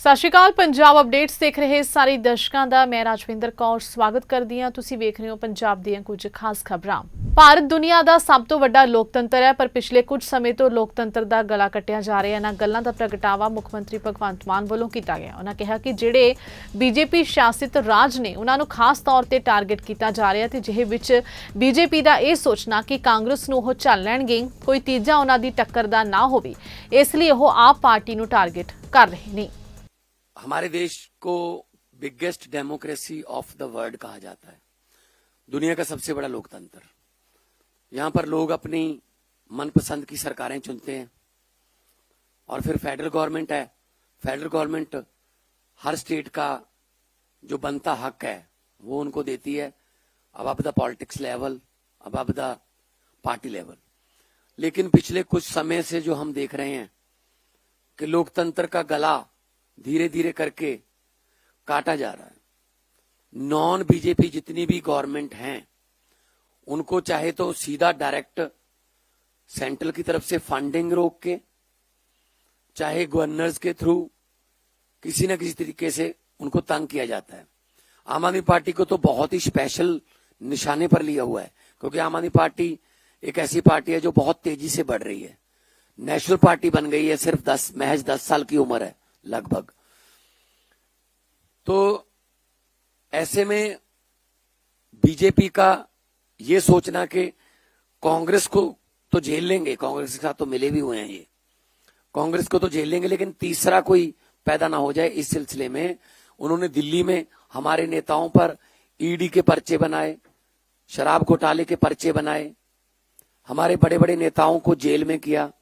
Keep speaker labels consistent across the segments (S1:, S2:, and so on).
S1: ਸਤਿ ਸ਼੍ਰੀ ਅਕਾਲ। ਪੰਜਾਬ ਅਪਡੇਟਸ ਦੇਖ ਰਹੇ ਸਾਰੇ ਦਰਸ਼ਕਾਂ ਦਾ ਮੈਂ ਰਾਜਵਿੰਦਰ ਕੌਰ ਸਵਾਗਤ ਕਰਦੀ ਹਾਂ। ਤੁਸੀਂ ਵੇਖ ਰਹੇ ਹੋ ਪੰਜਾਬ ਦੀਆਂ ਕੁਝ ਖਾਸ ਖਬਰਾਂ। ਭਾਰਤ ਦੁਨੀਆ ਦਾ ਸਭ ਤੋਂ ਵੱਡਾ ਲੋਕਤੰਤਰ ਹੈ, ਪਰ ਪਿਛਲੇ ਕੁਝ ਸਮੇਂ ਤੋਂ ਲੋਕਤੰਤਰ ਦਾ ਗਲਾ ਕੱਟਿਆ ਜਾ ਰਿਹਾ ਹੈ। ਇਹਨਾਂ ਗੱਲਾਂ ਦਾ ਪ੍ਰਗਟਾਵਾ ਮੁੱਖ ਮੰਤਰੀ ਭਗਵੰਤ ਮਾਨ ਵੱਲੋਂ ਕੀਤਾ ਗਿਆ। ਉਹਨਾਂ ਕਿਹਾ ਕਿ ਜਿਹੜੇ ਬੀਜੇਪੀ ਸ਼ਾਸਿਤ ਰਾਜ ਨੇ ਉਹਨਾਂ ਨੂੰ ਖਾਸ ਤੌਰ ਤੇ ਟਾਰਗੇਟ ਕੀਤਾ ਜਾ ਰਿਹਾ ਤੇ ਜਿਹੇ ਵਿੱਚ ਬੀਜੇਪੀ ਦਾ ਇਹ ਸੋਚਣਾ कि कांग्रेस ਨੂੰ ਉਹ ਚੱਲ ਲੈਣਗੇ, ਕੋਈ ਤੀਜਾ ਉਹਨਾਂ ਦੀ ਟੱਕਰ ਦਾ ਨਾ ਹੋਵੇ, ਇਸ ਲਈ ਉਹ ਆਪ ਪਾਰਟੀ ਨੂੰ ਟਾਰਗੇਟ ਕਰ ਰਹੇ ਨੇ।
S2: हमारे देश को biggest democracy of the world कहा जाता है, दुनिया का सबसे बड़ा लोकतंत्र। यहां पर लोग अपनी मनपसंद की सरकारें चुनते हैं और फिर फेडरल गवर्नमेंट है। फेडरल गवर्नमेंट हर स्टेट का जो बनता हक है वो उनको देती है, अब द पॉलिटिक्स लेवल, अब द पार्टी लेवल। लेकिन पिछले कुछ समय से जो हम देख रहे हैं कि लोकतंत्र का गला धीरे धीरे करके काटा जा रहा है। नॉन बीजेपी जितनी भी गवर्नमेंट हैं उनको चाहे तो सीधा डायरेक्ट सेंट्रल की तरफ से फंडिंग रोक के, चाहे गवर्नर्स के थ्रू किसी न किसी तरीके से उनको तंग किया जाता है। आम आदमी पार्टी को तो बहुत ही स्पेशल निशाने पर लिया हुआ है, क्योंकि आम आदमी पार्टी एक ऐसी पार्टी है जो बहुत तेजी से बढ़ रही है। नेशनल पार्टी बन गई है, सिर्फ महज 10 साल की उम्र है लगभग। तो ऐसे में बीजेपी का ये सोचना कि कांग्रेस को तो झेल लेंगे, कांग्रेस के साथ तो मिले भी हुए हैं, ये कांग्रेस को तो झेल लेंगे, लेकिन तीसरा कोई पैदा ना हो जाए, इस सिलसिले में उन्होंने दिल्ली में हमारे नेताओं पर ईडी के पर्चे बनाए, शराब घोटाले के पर्चे बनाए, हमारे बड़े बड़े नेताओं को जेल में किया।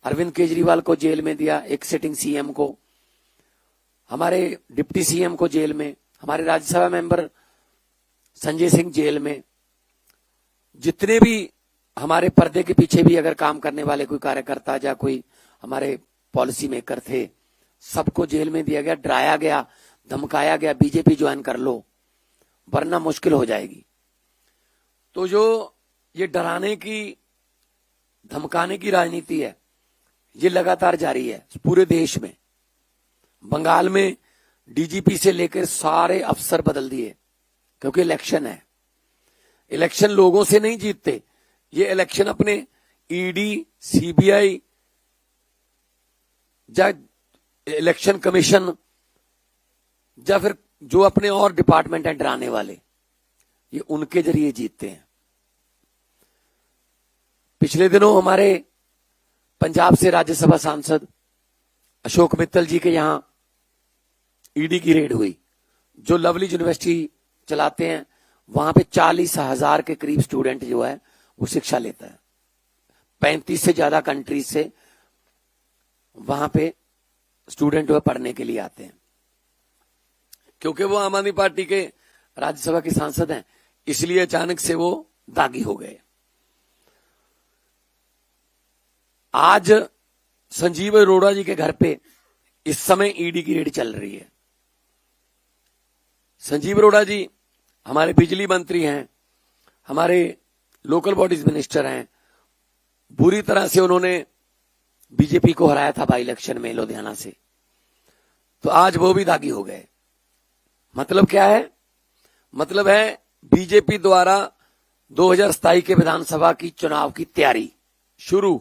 S2: अरविंद केजरीवाल को जेल में दिया, एक सिटिंग सीएम को, हमारे डिप्टी सीएम को जेल में, हमारे राज्यसभा मेंबर संजय सिंह जेल में। जितने भी हमारे पर्दे के पीछे भी अगर काम करने वाले कोई कार्यकर्ता या कोई हमारे पॉलिसी मेकर थे, सबको जेल में दिया गया, डराया गया, धमकाया गया, बीजेपी ज्वाइन कर लो वरना मुश्किल हो जाएगी। तो जो ये डराने की, धमकाने की राजनीति है, ये लगातार जारी है पूरे देश में। बंगाल में डीजीपी से लेकर सारे अफसर बदल दिए, क्योंकि इलेक्शन है। इलेक्शन लोगों से नहीं जीतते, ये इलेक्शन अपने ईडी, सीबीआई या इलेक्शन कमीशन या फिर जो अपने और डिपार्टमेंट है डराने वाले, ये उनके जरिए जीतते हैं। पिछले दिनों हमारे पंजाब से राज्यसभा सांसद अशोक मित्तल जी के यहां ईडी की रेड हुई। जो लवली यूनिवर्सिटी चलाते हैं वहां पे 40,000 के करीब स्टूडेंट जो है वो शिक्षा लेता है। 35 से ज्यादा कंट्रीज से वहां पे स्टूडेंट जो है पढ़ने के लिए आते हैं। क्योंकि वो आम आदमी पार्टी के राज्यसभा के सांसद हैं, इसलिए अचानक से वो दागी हो गए। आज संजीव अरोड़ा जी के घर पे इस समय ईडी की रेड चल रही है। संजीव अरोड़ा जी हमारे बिजली मंत्री हैं, हमारे लोकल बॉडीज मिनिस्टर हैं, बुरी तरह से उन्होंने बीजेपी को हराया था बाई इलेक्शन में लुधियाना से, तो आज वो भी दागी हो गए। मतलब क्या है? मतलब है बीजेपी द्वारा 2027 के विधानसभा की चुनाव की तैयारी शुरू।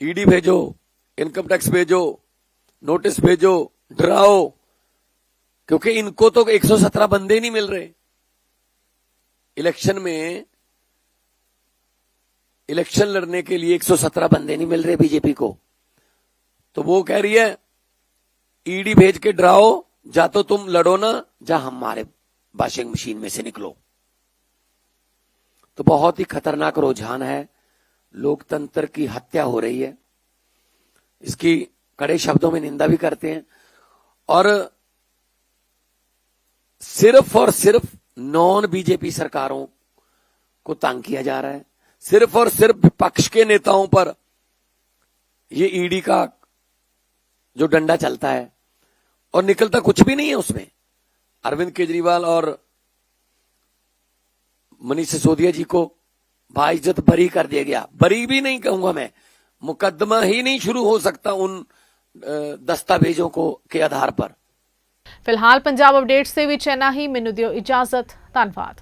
S2: ईडी भेजो, इनकम टैक्स भेजो, नोटिस भेजो, डराओ, क्योंकि इनको तो 117 बंदे नहीं मिल रहे इलेक्शन में। इलेक्शन लड़ने के लिए 117 बंदे नहीं मिल रहे बीजेपी को, तो वो कह रही है ईडी भेज के डराओ, जा तो तुम लड़ो ना, जा हमारे वॉशिंग मशीन में से निकलो। तो बहुत ही खतरनाक रुझान है, लोकतंत्र की हत्या हो रही है। इसकी कड़े शब्दों में निंदा भी करते हैं, और सिर्फ और सिर्फ नॉन बीजेपी सरकारों को तंग किया जा रहा है। सिर्फ और सिर्फ विपक्ष के नेताओं पर ये ईडी का जो डंडा चलता है, और निकलता कुछ भी नहीं है उसमें। अरविंद केजरीवाल और मनीष सिसोदिया जी को बाइज्जत बरी कर दिया गया। बरी भी नहीं कहूंगा मैं, मुकदमा ही नहीं शुरू हो सकता उन दस्तावेजों को के आधार पर।
S1: ਫਿਲਹਾਲ ਪੰਜਾਬ ਅਪਡੇਟਸ ਦੇ ਵਿੱਚ ਇੰਨਾ ਹੀ। ਮੈਨੂੰ ਦਿਓ ਇਜਾਜ਼ਤ। ਧੰਨਵਾਦ।